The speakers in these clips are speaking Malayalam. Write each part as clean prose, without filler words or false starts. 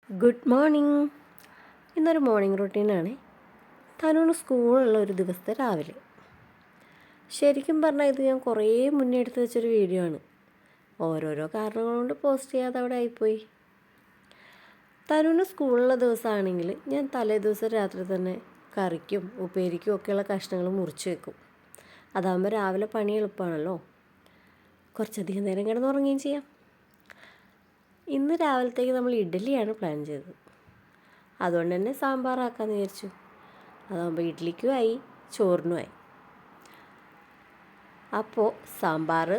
Good morning. ഇന്നൊരു മോർണിംഗ് റൊട്ടീനാണ്. തനുവിന് സ്കൂളുള്ള ഒരു ദിവസത്തെ രാവിലെ. ശരിക്കും പറഞ്ഞാൽ ഇത് ഞാൻ കുറേ മുന്നേ എടുത്ത് വെച്ചൊരു വീഡിയോ ആണ്. ഓരോരോ കാരണങ്ങൾ കൊണ്ട് പോസ്റ്റ് ചെയ്യാതെ അവിടെ ആയിപ്പോയി. തനുവിന് സ്കൂളുള്ള ദിവസമാണെങ്കിൽ ഞാൻ തലേ ദിവസം രാത്രി തന്നെ കറിക്കും ഉപ്പേരിക്കും ഒക്കെയുള്ള കഷ്ണങ്ങൾ മുറിച്ച് വെക്കും. അതാകുമ്പോൾ രാവിലെ പണി എളുപ്പമാണല്ലോ, കുറച്ചധികം നേരം കിടന്നുറങ്ങുകയും ചെയ്യാം. ഇന്ന് രാവിലത്തേക്ക് നമ്മൾ ഇഡ്ഡലിയാണ് പ്ലാൻ ചെയ്തത്. അതുകൊണ്ട് തന്നെ സാമ്പാറാക്കാമെന്ന് വിചാരിച്ചു. അതാകുമ്പോൾ ഇഡ്ഡലിക്കുമായി ചോറിനുമായി. അപ്പോൾ സാമ്പാർ,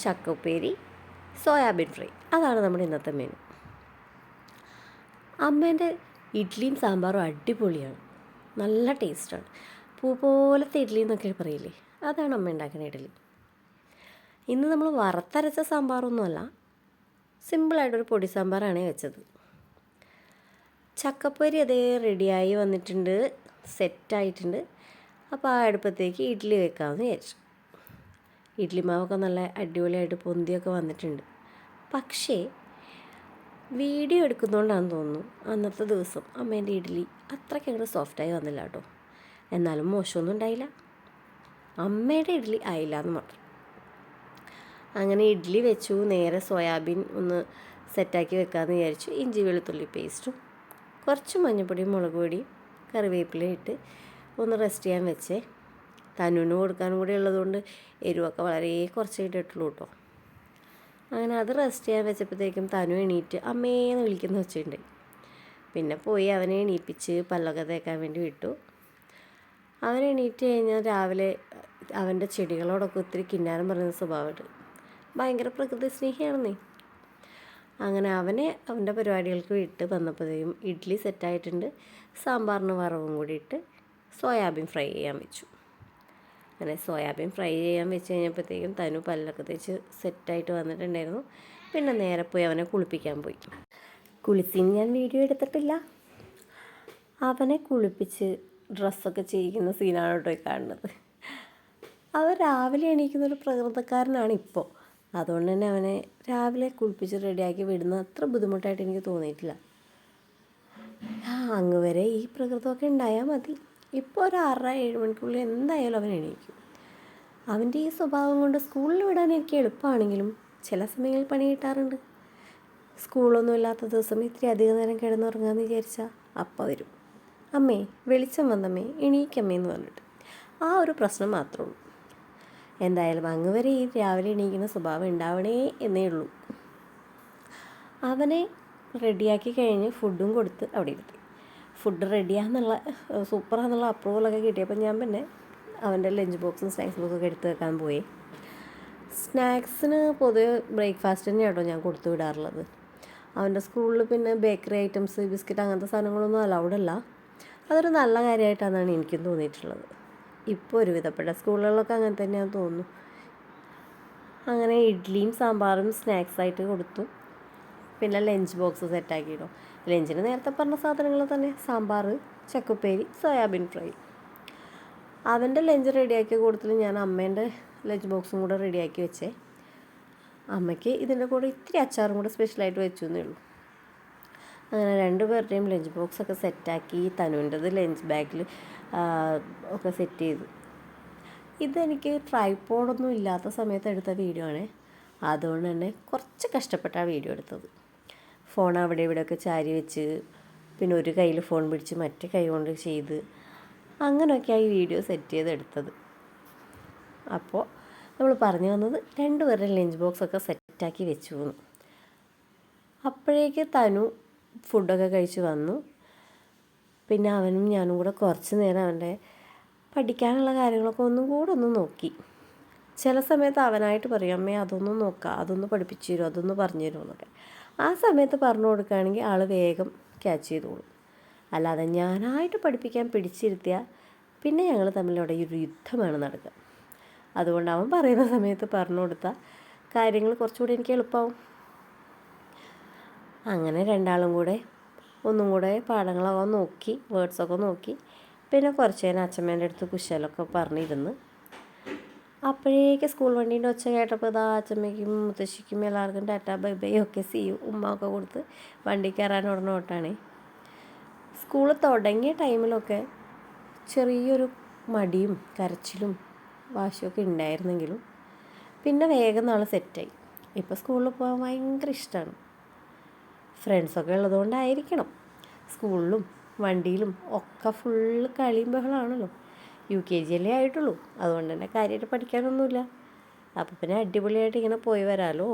ചക്കപ്പേരി, സോയാബീൻ ഫ്രൈ, അതാണ് നമ്മുടെ ഇന്നത്തെ മെനു. അമ്മേൻ്റെ ഇഡ്ഡലിയും സാമ്പാറും അടിപൊളിയാണ്, നല്ല ടേസ്റ്റാണ്. പൂ പോലത്തെ ഇഡ്ഡലി എന്നൊക്കെ പറയില്ലേ, അതാണ് അമ്മ ഉണ്ടാക്കുന്ന ഇഡ്ഡലി. ഇന്ന് നമ്മൾ വറുത്തരച്ച സാമ്പാറൊന്നുമല്ല, സിമ്പിളായിട്ടൊരു പൊടി സാമ്പാറാണ് വെച്ചത്. ചക്കപ്പൊരി അതേ റെഡിയായി വന്നിട്ടുണ്ട്, സെറ്റായിട്ടുണ്ട്. അപ്പോൾ ആ അടുപ്പത്തേക്ക് ഇഡ്ഡലി വെക്കാമെന്ന് വിചാരിച്ചു. ഇഡ്ഡലി മാവൊക്കെ നല്ല അടിപൊളിയായിട്ട് പൊന്തിയൊക്കെ വന്നിട്ടുണ്ട്. പക്ഷേ വീഡിയോ എടുക്കുന്നതുകൊണ്ടാണെന്ന് തോന്നുന്നു അന്നത്തെ ദിവസം അമ്മേൻ്റെ ഇഡ്ഡലി അത്രയ്ക്ക് അങ്ങോട്ട് സോഫ്റ്റായി വന്നില്ല കേട്ടോ. എന്നാലും മോശമൊന്നും ഉണ്ടായില്ല, അമ്മയുടെ ഇഡ്ഡലി ആയില്ല എന്ന് മാത്രം. അങ്ങനെ ഇഡ്ഡലി വെച്ചു. നേരെ സോയാബീൻ ഒന്ന് സെറ്റാക്കി വെക്കാമെന്ന് വിചാരിച്ചു. ഇഞ്ചി വെളുത്തുള്ളി പേസ്റ്റും കുറച്ച് മഞ്ഞൾപ്പൊടിയും മുളക് പൊടിയും കറിവേപ്പിലയും ഇട്ട് ഒന്ന് റെസ്റ്റ് ചെയ്യാൻ വെച്ചേ. തനുവിന് കൊടുക്കാനും കൂടി ഉള്ളതുകൊണ്ട് എരിവൊക്കെ വളരെ കുറച്ച് ഇട്ടിട്ടുള്ളൂ കേട്ടോ. അങ്ങനെ അത് റെസ്റ്റ് ചെയ്യാൻ വെച്ചപ്പോഴത്തേക്കും തനു എണീറ്റ് അമ്മേന്ന് വിളിക്കുന്ന വെച്ചിട്ടുണ്ട്. പിന്നെ പോയി അവനെ എണീപ്പിച്ച് പല്ലൊക്കെ തേക്കാൻ വേണ്ടി വിട്ടു. അവൻ എണീറ്റ് കഴിഞ്ഞാൽ രാവിലെ അവൻ്റെ ചെടികളോടൊക്കെ ഒത്തിരി കിന്നാരം പറയുന്ന സ്വഭാവമുണ്ട്. ഭയങ്കര പ്രകൃതി സ്നേഹിയാണെന്നേ. അങ്ങനെ അവൻ്റെ പരിപാടികൾക്ക് വിട്ട് വന്നപ്പോഴത്തേക്കും ഇഡ്ഡലി സെറ്റായിട്ടുണ്ട്. സാമ്പാറിന് വറവും കൂടി ഇട്ട് സോയാബീൻ ഫ്രൈ ചെയ്യാൻ വെച്ചു. അങ്ങനെ സോയാബീൻ ഫ്രൈ ചെയ്യാൻ വെച്ച് കഴിഞ്ഞപ്പോഴത്തേക്കും തനു പല്ലൊക്കെ തേച്ച് സെറ്റായിട്ട് വന്നിട്ടുണ്ടായിരുന്നു. പിന്നെ നേരെ പോയി അവനെ കുളിപ്പിക്കാൻ പോയി. കുളിപ്പിന് ഞാൻ വീഡിയോ എടുത്തിട്ടില്ല. അവനെ കുളിപ്പിച്ച് ഡ്രസ്സൊക്കെ ചെയ്യിക്കുന്ന സീനാണ് കേട്ടോ കാണുന്നത്. അവൻ രാവിലെ എണീക്കുന്നൊരു പ്രകൃതക്കാരനാണ് ഇപ്പോൾ. അതുകൊണ്ട് തന്നെ അവനെ രാവിലെ കുളിപ്പിച്ച് റെഡിയാക്കി വിടുന്ന അത്ര ബുദ്ധിമുട്ടായിട്ട് എനിക്ക് തോന്നിയിട്ടില്ല. അങ്ങ് വരെ ഈ പ്രകൃതമൊക്കെ ഉണ്ടായാൽ മതി. ഇപ്പോൾ ഒരു 6:30-7 മണിക്കുള്ളിൽ എന്തായാലും അവൻ എണീക്കും. അവൻ്റെ ഈ സ്വഭാവം കൊണ്ട് സ്കൂളിൽ വിടാൻ എനിക്ക് എളുപ്പമാണെങ്കിലും ചില സമയങ്ങളിൽ പണി കിട്ടാറുണ്ട്. സ്കൂളൊന്നും ഇല്ലാത്ത ദിവസം ഇത്തിരി അധികം നേരം കിടന്നുറങ്ങാമെന്ന് വിചാരിച്ചാൽ അപ്പം വരും, അമ്മേ വെളിച്ചം വന്നമ്മേ എണീക്കമ്മേ എന്ന് പറഞ്ഞിട്ട്. ആ ഒരു പ്രശ്നം മാത്രമേ ഉള്ളൂ. എന്തായാലും അങ്ങ് വരെ ഈ രാവിലെ എണീക്കുന്ന സ്വഭാവം ഉണ്ടാവണേ എന്നേ ഉള്ളൂ. അവനെ റെഡിയാക്കി കഴിഞ്ഞ് ഫുഡും കൊടുത്ത് അവിടെ ഇരുത്തി. ഫുഡ് റെഡിയാന്നുള്ള സൂപ്പറാന്നുള്ള അപ്രൂവലൊക്കെ കിട്ടിയപ്പോൾ ഞാൻ പിന്നെ അവൻ്റെ ലഞ്ച് ബോക്സും സ്നാക്സ് ബോക്സൊക്കെ എടുത്ത് വെക്കാൻ പോയി. സ്നാക്സിന് പൊതുവെ ബ്രേക്ക്ഫാസ്റ്റ് തന്നെയാണ് കേട്ടോ ഞാൻ കൊടുത്തു വിടാറുള്ളത്. അവൻ്റെ സ്കൂളിൽ പിന്നെ ബേക്കറി ഐറ്റംസ്, ബിസ്ക്കറ്റ് അങ്ങനത്തെ സാധനങ്ങളൊന്നും അലൗഡല്ല. അതൊരു നല്ല കാര്യമായിട്ടാണ് എനിക്കും തോന്നിയിട്ടുള്ളത്. ഇപ്പോൾ ഒരുവിധപ്പെട്ട സ്കൂളുകളിലൊക്കെ അങ്ങനെ തന്നെയാണെന്ന് തോന്നുന്നു. അങ്ങനെ ഇഡ്ഡലിയും സാമ്പാറും സ്നാക്സായിട്ട് കൊടുത്തു. പിന്നെ ലഞ്ച് ബോക്സ് സെറ്റാക്കിയിട്ടോ. ലഞ്ചിന് നേരത്തെ പറഞ്ഞ സാധനങ്ങൾ തന്നെ: സാമ്പാർ, ചക്കപ്പേരി, സോയാബീൻ ഫ്രൈ. അവൻ്റെ ലഞ്ച് റെഡിയാക്കി കൊടുത്തിട്ട് ഞാൻ അമ്മേൻ്റെ ലഞ്ച് ബോക്സും കൂടെ റെഡിയാക്കി വെച്ചേ. അമ്മയ്ക്ക് ഇതിൻ്റെ കൂടെ ഇത്തിരി അച്ചാറും കൂടെ സ്പെഷ്യലായിട്ട് വെച്ചു എന്നേ ഉള്ളൂ. അങ്ങനെ രണ്ടുപേരുടെയും ലഞ്ച് ബോക്സൊക്കെ സെറ്റാക്കി. തനുവിൻ്റെത് ലഞ്ച് ബാഗിൽ ഒക്കെ സെറ്റ് ചെയ്തു. ഇതെനിക്ക് ട്രൈപോഡൊന്നും ഇല്ലാത്ത സമയത്ത് എടുത്ത വീഡിയോ ആണ്. അതുകൊണ്ട് തന്നെ കുറച്ച് കഷ്ടപ്പെട്ടാണ് വീഡിയോ എടുത്തത്. ഫോൺ അവിടെ ഇവിടെയൊക്കെ ചാരി വെച്ച്, പിന്നെ ഒരു കയ്യിൽ ഫോൺ പിടിച്ച് മറ്റേ കൈ കൊണ്ട് ചെയ്ത്, അങ്ങനെയൊക്കെയാണ് ഈ വീഡിയോ സെറ്റ് ചെയ്തെടുത്തത്. അപ്പോൾ നമ്മൾ പറഞ്ഞു വന്നത് രണ്ടുപേരുടെ ലഞ്ച് ബോക്സൊക്കെ സെറ്റാക്കി വെച്ചു പോന്നു. അപ്പോഴേക്ക് തനു ഫുഡൊക്കെ കഴിച്ച് വന്നു. പിന്നെ അവനും ഞാനും കൂടെ കുറച്ച് നേരം അവൻ്റെ പഠിക്കാനുള്ള കാര്യങ്ങളൊക്കെ ഒന്ന് നോക്കി. ചില സമയത്ത് അവനായിട്ട് പറയും, അമ്മേ അതൊന്നും നോക്കാം, അതൊന്ന് പഠിപ്പിച്ചു തരുമോ, അതൊന്ന് പറഞ്ഞു തരുമോ എന്നൊക്കെ. ആ സമയത്ത് പറഞ്ഞു കൊടുക്കുകയാണെങ്കിൽ ആൾ വേഗം ക്യാച്ച് ചെയ്തോളും. അല്ലാതെ ഞാനായിട്ട് പഠിപ്പിക്കാൻ പിടിച്ചിരുത്തിയാൽ പിന്നെ ഞങ്ങൾ തമ്മിലവിടെ ഒരു യുദ്ധമാണ് നടക്കുക. അതുകൊണ്ട് അവൻ പറയുന്ന സമയത്ത് പറഞ്ഞു കൊടുത്താൽ കാര്യങ്ങൾ കുറച്ചുകൂടി എനിക്ക് എളുപ്പമാവും. അങ്ങനെ രണ്ടാളും കൂടെ ഒന്നും കൂടെ പാഠങ്ങളൊക്കെ നോക്കി, വേർഡ്സൊക്കെ നോക്കി. പിന്നെ കുറച്ച് നേരം അച്ഛമ്മേൻ്റെ അടുത്ത് കുശലൊക്കെ പറഞ്ഞിരുന്ന്. അപ്പോഴേക്ക് സ്കൂൾ വണ്ടീൻ്റെ ഒച്ച കേട്ടപ്പോൾ ഇതാ അച്ഛമ്മയ്ക്കും മുത്തശ്ശിക്കും എല്ലാവർക്കും ടാറ്റാ ബൈ ബൈ ഒക്കെ സി യു ഉമ്മ ഒക്കെ കൊടുത്ത് വണ്ടി കയറാൻ ഉടനെ ഓട്ടാണേ. സ്കൂൾ തുടങ്ങിയ ടൈമിലൊക്കെ ചെറിയൊരു മടിയും കരച്ചിലും വാശിയൊക്കെ ഉണ്ടായിരുന്നെങ്കിലും പിന്നെ വേഗം നാളെ സെറ്റായി. ഇപ്പോൾ സ്കൂളിൽ പോകാൻ ഭയങ്കര ഇഷ്ടമാണ്. ഫ്രണ്ട്സൊക്കെ ഉള്ളതുകൊണ്ടായിരിക്കണം. സ്കൂളിലും വണ്ടിയിലും ഒക്കെ ഫുള്ള് കളിയും ബഹളമാണല്ലോ. UKG അല്ലേ ആയിട്ടുള്ളൂ, അതുകൊണ്ട് തന്നെ കാര്യമായിട്ട് പഠിക്കാനൊന്നുമില്ല. അപ്പോൾ പിന്നെ അടിപൊളിയായിട്ട് ഇങ്ങനെ പോയി വരാമല്ലോ.